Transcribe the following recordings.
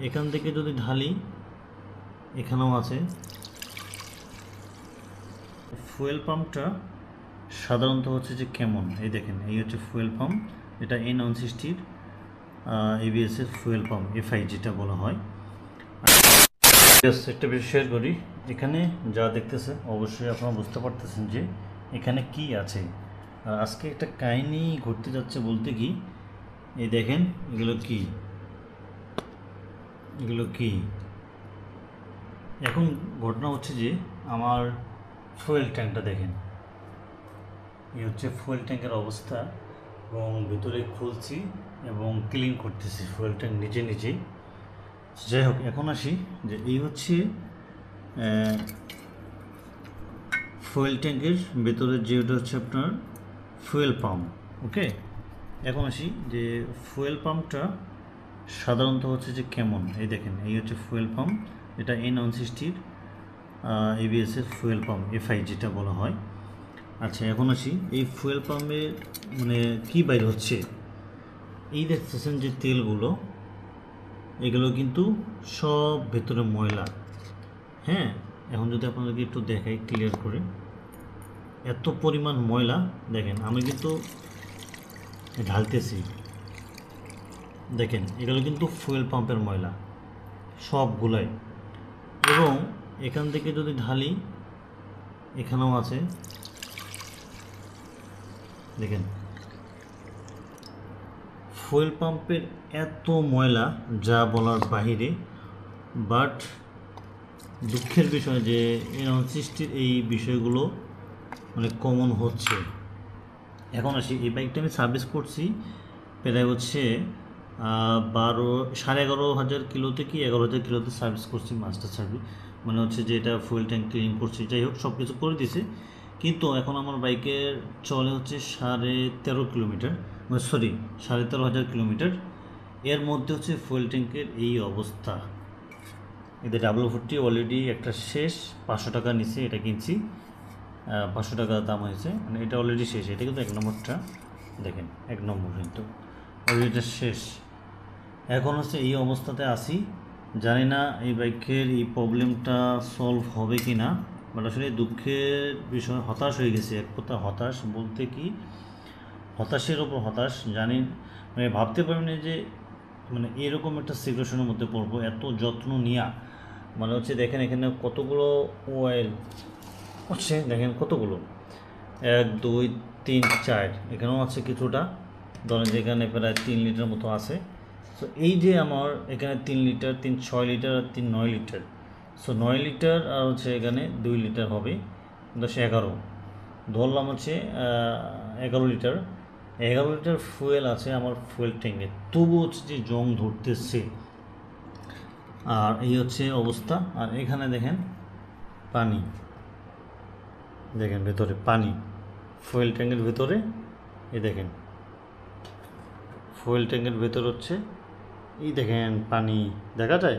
এখান থেকে যদি ঢালি এখানেও আছে। ফুয়েল পাম্পটা সাধারণত হচ্ছে যে কেমন, এই দেখেন এই হচ্ছে ফুয়েল পাম্প, এটা N160 ABS এর ফুয়েল পাম্প FI যেটা বলা হয়। একটা বিষয় শেয়ার করি, এখানে যা দেখতেছে অবশ্যই আপনারা বুঝতে পারতেছেন যে এখানে কি আছে। আর আজকে একটা কাহিনী ঘটতে যাচ্ছে বলতে কি, এই দেখেন এগুলো কি এখন ঘটনা হচ্ছে যে আমার ফুয়েল ট্যাঙ্কটা দেখেন, এই হচ্ছে ফুয়েল ট্যাঙ্কের অবস্থা, এবং ভিতরে খুলছি এবং ক্লিন করতেছি ফুয়েল ট্যাঙ্ক নিজেই। যাই হোক, এখন আসি যে এই হচ্ছে ফুয়েল ট্যাঙ্কের ভেতরে যেটা হচ্ছে আপনার ফুয়েল পাম্প। ওকে, এখন আসি যে ফুয়েল পাম্পটা সাধারণত হচ্ছে যে কেমন, এই দেখেন এই হচ্ছে ফুয়েল পাম্প, এটা N160 ABS এর ফুয়েল পাম্প FI যেটা বলা হয়। আচ্ছা, এখন আসি এই ফুয়েল পাম্পে মানে কি বাইর হচ্ছে। এই দেখতেছেন যে তেলগুলো, এগুলো কিন্তু সব ভেতরে ময়লা। হ্যাঁ, এখন যদি আপনাদেরকে একটু দেখাই ক্লিয়ার করে, এত পরিমাণ ময়লা দেখেন, আমি কিন্তু ঢালতেছি, দেখেন এগুলো কিন্তু ফুয়েল পাম্পের ময়লা সবগুলাই। এবং এখান থেকে যদি ঢালি এখানেও আছে, দেখেন ফুয়েল পাম্পের এত ময়লা যা বলার বাহিরে। বাট দুঃখের বিষয় যে N160 এই বিষয়গুলো মানে কমন হচ্ছে। এখন আসি, এই বাইকটা আমি সার্ভিস করছি প্রায় হচ্ছে 11,500 কিলোতে কি 11,000 কিলোতে সার্ভিস করছি, মাস্টার সার্ভিস, মানে হচ্ছে যে এটা ফুয়েল ট্যাঙ্ক ক্লিন করছি। যাই হোক, সব কিছু করে দিছে, কিন্তু এখন আমার বাইকের চলে হচ্ছে 13.5 কিলোমিটার, সরি 13,500 কিলোমিটার। এর মধ্যে হচ্ছে ফুয়েল ট্যাঙ্কের এই অবস্থা। এদের W40 অলরেডি একটা শেষ, 500 টাকা নিচে এটা কিনছি, 500 টাকা দাম হয়েছে, মানে এটা অলরেডি শেষ। এটা কিন্তু 1 নম্বরটা দেখেন, 1 নম্বর কিন্তু অলরেডি এটা শেষ। এখন হচ্ছে এই অবস্থাতে আসি, জানি না এই বাইকের এই প্রবলেমটা সলভ হবে কি না। বাট আসলে দুঃখের বিষয়, হতাশ হয়ে গেছে, এক কথা হতাশ বলতে কি, হতাশের ওপর হতাশ। জানি মানে ভাবতে পারিনি যে মানে এরকম একটা সিচুয়েশনের মধ্যে পড়বো, এত যত্ন নিয়া। মানে হচ্ছে দেখেন এখানে কতগুলো অয়েল হচ্ছে, দেখেন কতগুলো, 1 2 3 4, এখানেও আছে কিছুটা, ধরেন যেখানে প্রায় 3 লিটার মতো আছে। সো এই যে আমার এখানে 3 লিটার, 3 6 লিটার আর 3 9 লিটার, সো 9 লিটার আর হচ্ছে এখানে 2 লিটার হবে 10 11, ধরলাম হচ্ছে 11 লিটার। 11 লিটার ফুয়েল আছে আমার ফুয়েল ট্যাঙ্কে, তবু হচ্ছে যে জং ধরতেছে। আর এই হচ্ছে অবস্থা। আর এখানে দেখেন পানি, দেখেন ভেতরে পানি, ফুয়েল ট্যাঙ্কের ভেতরে, এই দেখেন ফুয়েল ট্যাঙ্কের ভেতর হচ্ছে, এই দেখেন পানি দেখা যায়,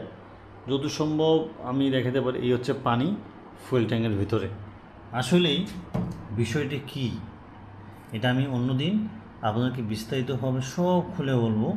যত সম্ভব আমি দেখাতে পারি। এই হচ্ছে পানি ফুয়েল ট্যাঙ্কের ভিতরে। আসলেই বিষয়টি কি, এটা আমি অন্যদিন আপনাদেরকে বিস্তারিতভাবে সব খুলে বলবো।